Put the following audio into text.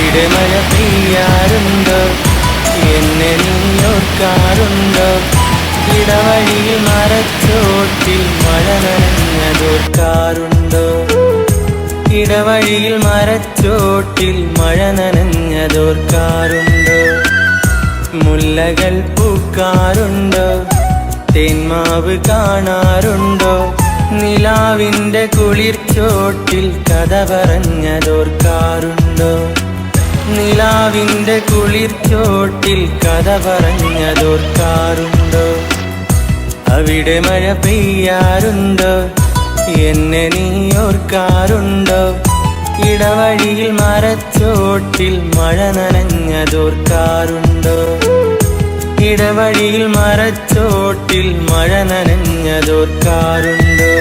അവിടെ മഴ പെയ്യാറുണ്ടോ? എന്നെ നീ ഓർക്കാറുണ്ടോ? ഇടവഴിയിൽ മരച്ചോട്ടിൽ മഴ നനഞ്ഞതോർക്കാറുണ്ടോ? ഇടവഴിയിൽ മരച്ചോട്ടിൽ മഴ നനഞ്ഞതോർക്കാറുണ്ടോ? മുല്ലകൾ പൂക്കാറുണ്ടോ? തേന്മാവ് കാണാറുണ്ടോ? നിലാവിൻ്റെ കുളിർച്ചോട്ടിൽ കഥ പറഞ്ഞതോർക്കാറുണ്ടോ? നിലാവിൻ്റെ കുളിർച്ചോട്ടിൽ കഥ പറഞ്ഞതോർക്കാറുണ്ടോ? അവിടെ മഴ പെയ്യാറുണ്ടോ? എന്നെ നീ ഓർക്കാറുണ്ടോ? ഇടവഴിയിൽ മരച്ചോട്ടിൽ മഴ നനഞ്ഞതോർക്കാറുണ്ടോ? ഇടവഴിയിൽ മരച്ചോട്ടിൽ മഴ നനഞ്ഞതോർക്കാറുണ്ടോ?